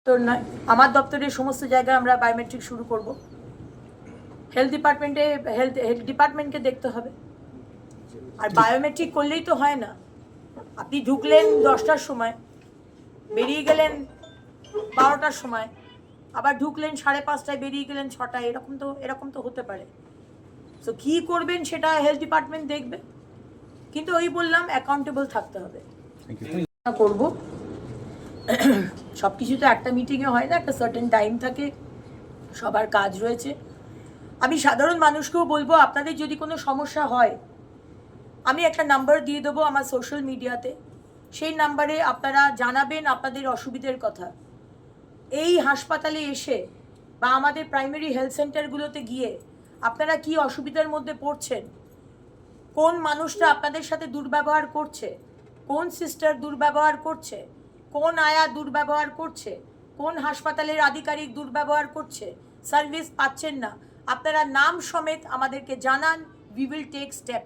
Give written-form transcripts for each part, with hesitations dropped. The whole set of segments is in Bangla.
তো নয়, আমার দপ্তরের সমস্ত জায়গায় আমরা বায়োমেট্রিক শুরু করব। হেলথ ডিপার্টমেন্টকে দেখতে হবে। আর বায়োমেট্রিক করলেই তো হয় না। আপনি ঢুকলেন 10টার সময়, বেরিয়ে গেলেন 12টার সময়, আবার ঢুকলেন 5:30টায়, বেরিয়ে গেলেন 6টায়, এরকম তো হতে পারে। তো কী করবেন সেটা হেলথ ডিপার্টমেন্ট দেখবে, কিন্তু ওই বললাম অ্যাকাউন্টেবল থাকতে হবে। করব সব কিছু তো একটা মিটিংয়ে হয় না, একটা সার্টেন টাইম থাকে, সবার কাজ রয়েছে। আমি সাধারণ মানুষকেও বলবো, আপনাদের যদি কোনো সমস্যা হয়, আমি একটা নাম্বার দিয়ে দেবো আমার সোশ্যাল মিডিয়াতে, সেই নাম্বারে আপনারা জানাবেন আপনাদের অসুবিধের কথা। এই হাসপাতালে এসে বা আমাদের প্রাইমারি হেলথ সেন্টারগুলোতে গিয়ে আপনারা কি অসুবিধার মধ্যে পড়ছেন, কোন মানুষটা আপনাদের সাথে দুর্ব্যবহার করছে, কোন সিস্টার দুর্ব্যবহার করছে, কোন আয়া দুর্ব্যবহার করছে, কোন হাসপাতালের আধিকারিক দুর্ব্যবহার করছে, সার্ভিস পাচ্ছেন না, আপনারা নাম সমেত আমাদেরকে জানান। We will take step.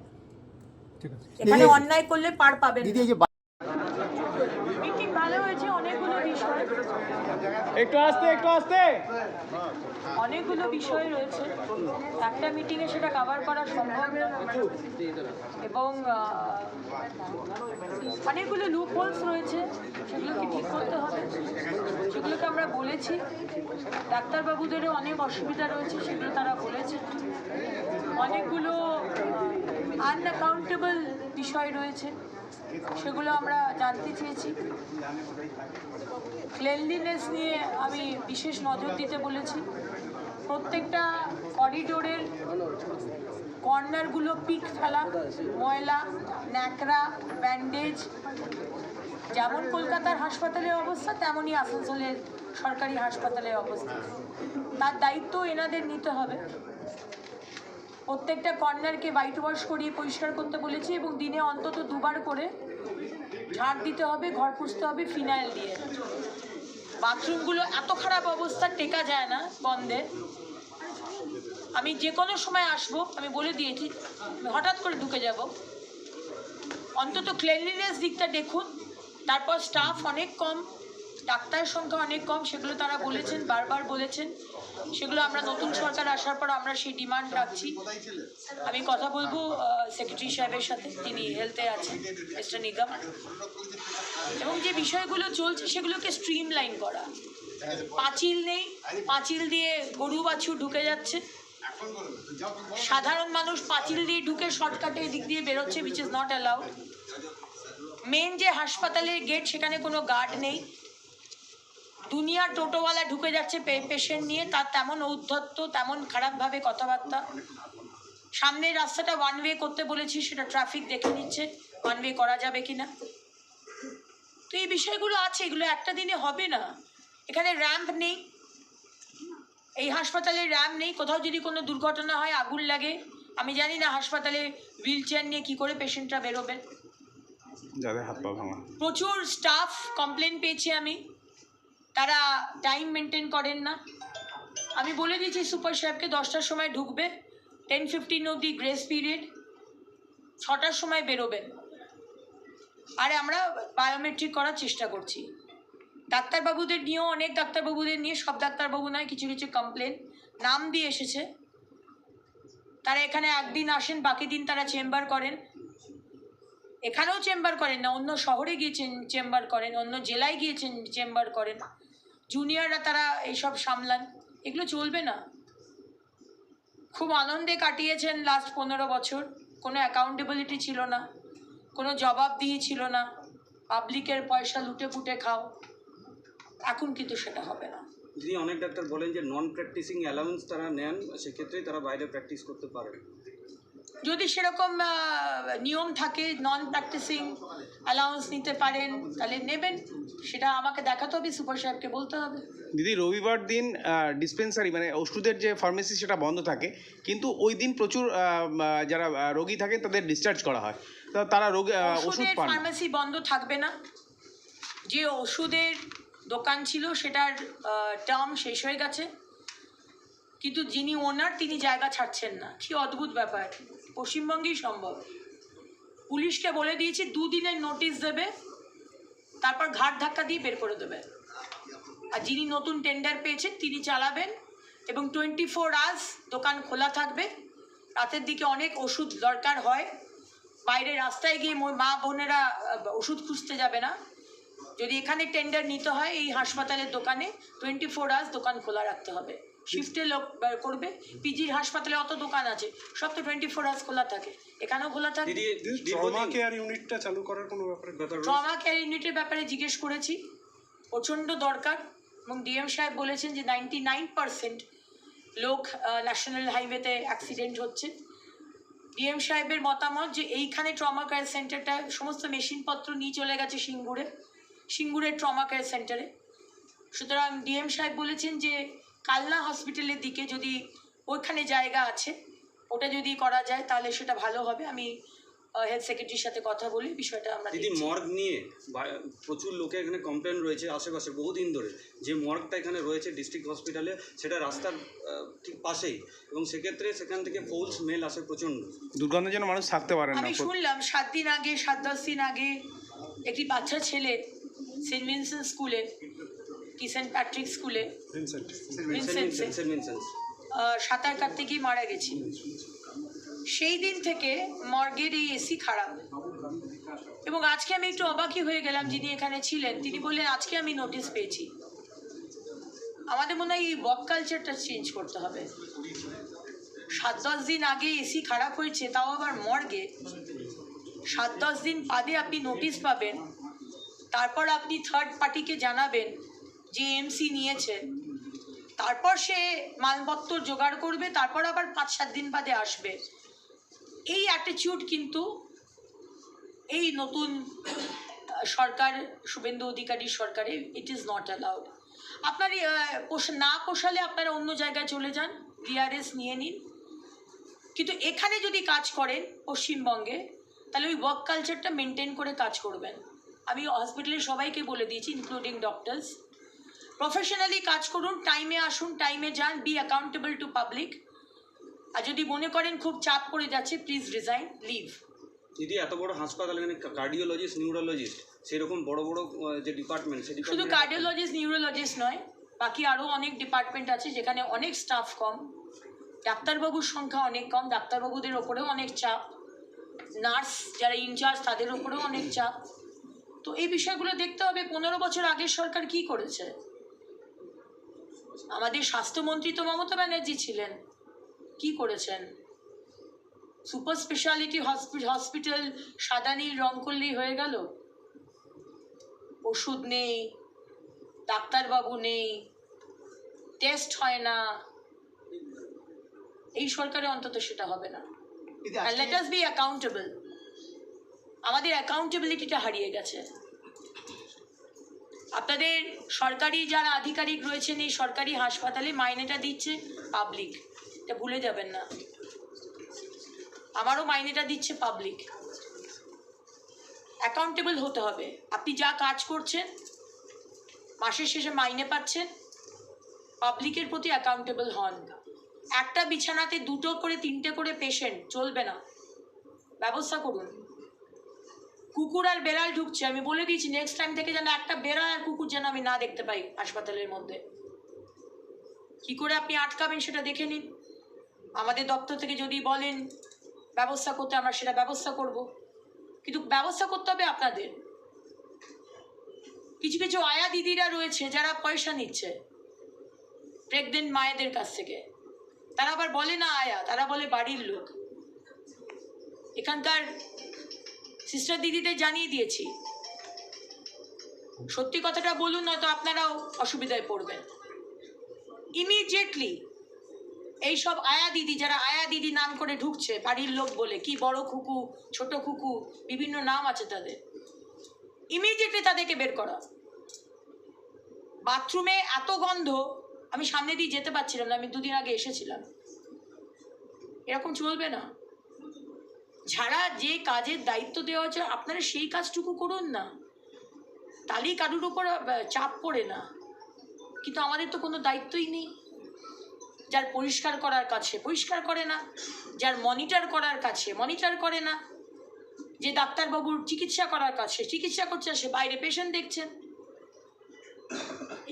এখানে অন্যায় করলে পার পাবেন না। মিটিং ভালো হয়েছে, অনেকগুলো বিষয়, একটু আস্তে অনেকগুলো বিষয় রয়েছে। একটা মিটিংয়ে সেটা কভার করা সম্ভব না, এবং অনেকগুলো লুপ হোলস রয়েছে, সেগুলোকে ঠিক করতে হবে। সেগুলোকে আমরা বলেছি। ডাক্তারবাবুদেরও অনেক অসুবিধা রয়েছে, সেগুলো তারা বলেছে। অনেকগুলো আনঅ্যাকাউন্টেবল বিষয় রয়েছে, সেগুলো আমরা জানতে চেয়েছি। ক্লিনলিনেস নিয়ে আমি বিশেষ নজর দিতে বলেছি। প্রত্যেকটা করিডোরের কর্নারগুলো পিক ফেলা, ময়লা, ন্যাকড়া, ব্যান্ডেজ, যেমন কলকাতার হাসপাতালের অবস্থা তেমনই আসানসোলের সরকারি হাসপাতালের অবস্থা। তার দায়িত্ব এনাদের নিতে হবে। প্রত্যেকটা কর্নারকে হোয়াইট ওয়াশ করিয়ে পরিষ্কার করতে বলেছি, এবং দিনে অন্তত 2বার করে ঝাড় দিতে হবে, ঘর পুছতে হবে ফিনাইল দিয়ে। বাথরুমগুলো এত খারাপ অবস্থা, টেকা যায় না গন্ধে। আমি যে কোনো সময় আসবো, আমি বলে দিয়েছি, আমি হঠাৎ করে ঢুকে যাব। অন্তত ক্লিনলিনেস দিকটা দেখুন। তারপর স্টাফ অনেক কম, ডাক্তারের সংখ্যা অনেক কম, সেগুলো তারা বলেছেন, বারবার বলেছেন। সেগুলো আমরা নতুন সরকার আসার পর আমরা সেই ডিমান্ড রাখছি। আমি কথা বলবো সেক্রেটারি সাহেবের সাথে, তিনি হেলথে আছেন, মিস্টার নিগম, এবং যে বিষয়গুলো চলছে সেগুলোকে স্ট্রিমলাইন করা। পাঁচিল নেই, পাঁচিল দিয়ে গরু বাছুর ঢুকে যাচ্ছে। সাধারণ মানুষ পাঁচিল দিয়ে ঢুকে শর্টকাটে এদিক দিয়ে বেরোচ্ছে, which is not allowed. Main যে হাসপাতালের গেট, সেখানে কোনো গার্ড নেই। দুনিয়া টোটোওয়ালা ঢুকে যাচ্ছে পেশেন্ট নিয়ে, তার তেমন ঔদ্ধত্য, তেমন খারাপভাবে কথাবার্তা। সামনের রাস্তাটা ওয়ান ওয়ে করতে বলেছি, সেটা ট্রাফিক দেখে নিচ্ছে ওয়ান ওয়ে করা যাবে কিনা। তো এই বিষয়গুলো আছে, এগুলো একটা দিনে হবে না। এখানে র্যাম্প নেই, এই হাসপাতালে র্যাম্প নেই। কোথাও যদি কোনো দুর্ঘটনা হয়, আগুন লাগে, আমি জানি না হাসপাতালে হুইল চেয়ার নিয়ে কী করে পেশেন্টরা বেরোবেন। যাদের হাত পা ভাঙা, প্রচুর স্টাফ কমপ্লেন পেয়েছি আমি, তারা টাইম মেনটেন করেন না। আমি বলে দিয়েছি সুপার সাহেবকে 10টার সময় ঢুকবে, 10:15 অবধি গ্রেস পিরিয়ড, 6টার সময় বেরোবেন। আর আমরা বায়োমেট্রিক করার চেষ্টা করছি। ডাক্তারবাবুদের নিয়েও, অনেক ডাক্তারবাবুদের নিয়ে, সব ডাক্তারবাবু নয়, কিছু কিছু কমপ্লেন নাম দিয়ে এসেছে। তারা এখানে একদিন আসেন, বাকি দিন তারা চেম্বার করেন। এখানেও চেম্বার করেন না, অন্য শহরে গিয়ে চেম্বার করেন, অন্য জেলায় গিয়ে চেম্বার করেন। জুনিয়ররা তারা এইসব সামলান, এগুলো চলবে না। খুব আনন্দে কাটিয়েছেন লাস্ট 15 বছর, কোনো অ্যাকাউন্টেবিলিটি ছিল না, কোনো জবাবদিহি ছিল না, পাবলিকের পয়সা লুটে পুটে খাও। এখন কিন্তু সেটা হবে না। যিনি অনেক ডাক্তার বলেন যে নন প্র্যাকটিসিং অ্যালাউন্স তারা নেন, সেক্ষেত্রেই তারা বাইরে প্র্যাকটিস করতে পারেন। যদি সেরকম নিয়ম থাকে, নন প্র্যাকটিসিং অ্যালাউন্স নিতে পারেন, তাহলে নেবেন। সেটা আমাকে দেখাতে হবে, সুপার সাহেবকে বলতে হবে। দিদি রবিবার দিন ডিসপেন্সারি মানে ওষুধের যে ফার্মেসি সেটা বন্ধ থাকে, কিন্তু ওই দিন প্রচুর যারা রোগী থাকেন তাদের ডিসচার্জ করা হয়, তো তারা ওষুধ পান। ফার্মেসি বন্ধ থাকবে না। যে ওষুধের দোকান ছিল সেটার টার্ম শেষ হয়ে গেছে, কিন্তু যিনি ওনার তিনি জায়গা ছাড়ছেন না। কি অদ্ভুত ব্যাপার, পশ্চিমবঙ্গেই সম্ভব। পুলিশকে বলে দিয়েছি 2 দিনের নোটিশ দেবে, তারপর ঘাট ধাক্কা দিয়ে বের করে দেবে। আর যিনি নতুন টেন্ডার পেয়েছেন তিনি চালাবেন, এবং 24 আওয়ার্স দোকান খোলা থাকবে। রাতের দিকে অনেক ওষুধ দরকার হয়, বাইরে রাস্তায় গিয়ে মা বোনেরা ওষুধ খুঁজতে যাবে না। যদি এখানে টেন্ডার নিতে হয়, এই হাসপাতালের দোকানে 24 আওয়ার্স দোকান খোলা রাখতে হবে। শিফটে লোক করবে, পিজির হাসপাতালে অত দোকান আছে, সব তো 24 আওয়ার্স খোলা থাকে, এখানেও খোলা থাকে। ট্রমা কেয়ার ইউনিটটা চালু করার কোনো ব্যাপার ট্রমা কেয়ার ইউনিটের ব্যাপারে জিজ্ঞেস করেছি, প্রচণ্ড দরকার, এবং ডিএম সাহেব বলেছেন যে 99% লোক ন্যাশনাল হাইওয়েতে অ্যাক্সিডেন্ট হচ্ছে। ডিএম সাহেবের মতামত যে এইখানে ট্রমা কেয়ার সেন্টারটা সমস্ত মেশিনপত্র নিয়ে চলে গেছে সিঙ্গুরের ট্রমা কেয়ার সেন্টারে। সুতরাং ডিএম সাহেব বলেছেন যে কালনা হসপিটালের দিকে যদি ওইখানে জায়গা আছে, ওটা যদি করা যায় তাহলে সেটা ভালো হবে। আমি হেলথ সেক্রেটারির সাথে কথা বলি, বিষয়টা আমরা দিদি মর্গ নিয়ে প্রচুর লোকের এখানে কমপ্লেন রয়েছে আশেপাশে বহুদিন ধরে, যে মর্গটা এখানে রয়েছে ডিস্ট্রিক্ট হসপিটালে, সেটা রাস্তার ঠিক পাশেই, এবং সেক্ষেত্রে সেখান থেকে ফোল স্মেল আসে প্রচণ্ড, দুর্গন্ধের জন্য মানুষ থাকতে পারেন না। আমি শুনলাম 7-10 দিন আগে একটি বাচ্চা ছেলে সেন্ট ভিনসেন্ট স্কুলে, কি সেন্ট প্যাট্রিক স্কুলে, সাঁতার কাটতে গিয়ে মারা গেছে। সেই দিন থেকে মর্গের এই এসি খারাপ, এবং আজকে আমি একটু অবাকই হয়ে গেলাম, যিনি এখানে ছিলেন তিনি বললেন আজকে আমি নোটিশ পেয়েছি। আমাদের মনে হয় এই ওয়ার্ক কালচারটা চেঞ্জ করতে হবে। 7-10 দিন আগে এসি খারাপ হয়েছে, তাও আবার মর্গে। 7-10 দিন বাদে আপনি নোটিশ পাবেন, তারপর আপনি থার্ড পার্টিকে জানাবেন যে এমসি নিয়েছে, তারপর সে মালপত্র জোগাড় করবে, তারপর আবার 5-7 দিন বাদে আসবে। এই অ্যাটিটিউড কিন্তু এই নতুন সরকার, শুভেন্দু অধিকারীর সরকারে ইট ইজ নট অ্যালাউড। আপনার না পোষালে আপনারা অন্য জায়গায় চলে যান, ডিআরএস নিয়ে নিন, কিন্তু এখানে যদি কাজ করেন পশ্চিমবঙ্গে, তাহলে ওই ওয়ার্ক কালচারটা মেনটেন করে কাজ করবেন। আমি হসপিটালের সবাইকে বলে দিয়েছি, ইনক্লুডিং ডক্টরস, প্রফেশনালি কাজ করুন, টাইমে আসুন, টাইমে যান, বি অ্যাকাউন্টেবল টু পাবলিক। আর যদি মনে করেন খুব চাপ পড়ে যাচ্ছে, প্লিজ রিজাইন, লিভ। দিদি এত বড় হাসপাতাল, এখানে কার্ডিওলজিস্ট, নিউরোলজিস্ট, সেরকম বড় বড় যে ডিপার্টমেন্ট, সেই শুধু কার্ডিওলজিস্ট নিউরোলজিস্ট নয়, বাকি আরও অনেক ডিপার্টমেন্ট আছে যেখানে অনেক স্টাফ কম, ডাক্তারবাবুর সংখ্যা অনেক কম, ডাক্তারবাবুদের ওপরেও অনেক চাপ, নার্স যারা ইনচার্জ তাদের ওপরেও অনেক চাপ। তো এই বিষয়গুলো দেখতে হবে 15 বছর আগের সরকার কি করেছে। আমাদের স্বাস্থ্যমন্ত্রী তো মমতা ব্যানার্জি ছিলেন, কি করেছেন? সুপার স্পেশালিটি হসপিটাল সাদা নীল রং করলেই হয়ে গেল? ওষুধ নেই, ডাক্তারবাবু নেই, টেস্ট হয় না। এই সরকারে অন্তত সেটা হবে না। Let us B accountable. আমাদের অ্যাকাউন্টেবিলিটিটা হারিয়ে গেছে। আপনাদের সরকারি যারা আধিকারিক রয়েছেন এই সরকারি হাসপাতালে মাইনেটা দিচ্ছে পাবলিক, এটা ভুলে যাবেন না। আমারও মাইনেটা দিচ্ছে পাবলিক। অ্যাকাউন্টেবল হতে হবে। আপনি যা কাজ করছেন, মাসের শেষে মাইনে পাচ্ছেন, পাবলিকের প্রতি অ্যাকাউন্টেবল হন। একটা বিছানাতে 2 করে 3টে করে পেশেন্ট চলবে না, ব্যবস্থা করুন। কুকুর আর বেড়াল ঢুকছে, আমি বলে দিয়েছি নেক্সট টাইম থেকে যেন একটা বেড়াল আর কুকুর যেন আমি না দেখতে পাই হাসপাতালের মধ্যে। কি করে আপনি আটকাবেন সেটা দেখে নিন। আমাদের দপ্তর থেকে যদি বলেন ব্যবস্থা করতে, আমরা সেটা ব্যবস্থা করব, কিন্তু ব্যবস্থা করতে হবে আপনাদের। কিছু কিছু আয়া দিদিরা রয়েছে যারা পয়সা নিচ্ছে প্রেগনেন্ট মায়েদের কাছ থেকে, তারা আবার বলে না আয়া, তারা বলে বাড়ির লোক। এখানকার সিস্টার দিদিদের জানিয়ে দিয়েছি, সত্যি কথাটা বলুন, নয়তো আপনারাও অসুবিধায় পড়বেন। ইমিডিয়েটলি এইসব আয়া দিদি, যারা আয়া দিদি নাম করে ঢুকছে বাড়ির লোক বলে, কি বড় খুকু, ছোট খুকু, বিভিন্ন নাম আছে তাদের, ইমিডিয়েটলি তাদেরকে বের করা। বাথরুমে এত গন্ধ, আমি সামনে দিয়ে যেতে পারছিলাম না, আমি 2 দিন আগে এসেছিলাম। এরকম চলবে না। যারা যে কাজের দায়িত্ব দেওয়া হচ্ছে আপনারা সেই কাজটুকু করুন না, তাহলেই কারুর উপর চাপ পড়ে না। কিন্তু আমাদের তো কোনো দায়িত্বই নেই। যার পরিষ্কার করার কাছে পরিষ্কার করে না, যার মনিটর করার কাছে মনিটর করে না, যে ডাক্তারবাবুর চিকিৎসা করার কাছে চিকিৎসা করছে, সে বাইরে পেশেন্ট দেখছেন।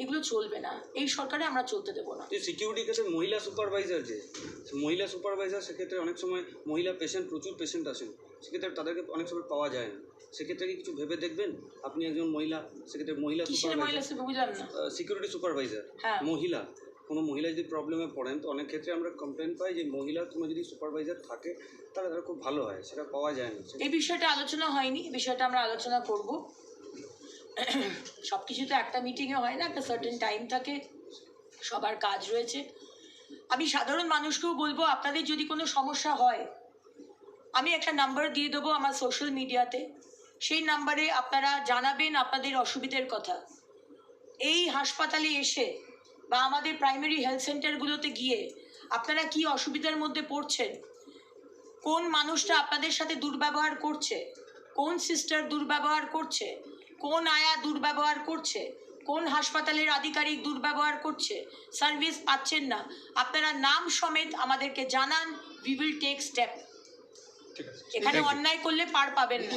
এগুলো চলবে না, এই সরকারে আমরা চলতে দেবো না। যে সিকিউরিটি ক্ষেত্রে মহিলা সুপারভাইজার, যে মহিলা সুপারভাইজার, সেক্ষেত্রে অনেক সময় মহিলা পেশেন্ট, প্রচুর পেশেন্ট আসেন, সেক্ষেত্রে তাদেরকে অনেক সময় পাওয়া যায় না। সেক্ষেত্রে কি কিছু ভেবে দেখবেন? আপনি একজন মহিলা, সেক্ষেত্রে মহিলা কিসের মহিলা সে বুঝলাম না। সিকিউরিটি সুপারভাইজার, হ্যাঁ। মহিলা, কোনো মহিলা যদি প্রবলেমে পড়েন, তো অনেক ক্ষেত্রে আমরা কমপ্লেন পাই যে মহিলা কোনো যদি সুপারভাইজার থাকে তাহলে তারা খুব ভালো হয়, সেটা পাওয়া যায় না। এই বিষয়টা আলোচনা হয়নি, এই বিষয়টা আমরা আলোচনা করব। সব কিছু তো একটা মিটিংয়ে হয় না, একটা সার্টেন টাইম থাকে, সবার কাজ রয়েছে। আমি সাধারণ মানুষকেও বলবো, আপনাদের যদি কোনো সমস্যা হয়, আমি একটা নাম্বার দিয়ে দেবো আমার সোশ্যাল মিডিয়াতে, সেই নাম্বারে আপনারা জানাবেন আপনাদের অসুবিধের কথা। এই হাসপাতালে এসে বা আমাদের প্রাইমারি হেলথ সেন্টারগুলোতে গিয়ে আপনারা কি অসুবিধার মধ্যে পড়ছেন, কোন মানুষটা আপনাদের সাথে দুর্ব্যবহার করছে, কোন সিস্টার দুর্ব্যবহার করছে, কোন আয়া দুর্ব্যবহার করছে, কোন হাসপাতালের আধিকারিক দুর্ব্যবহার করছে, সার্ভিস পাচ্ছেন না, আপনারা নাম সমেত আমাদেরকে জানান, উই উইল টেক স্টেপ। এখানে অন্যায় করলে পার পাবেন না।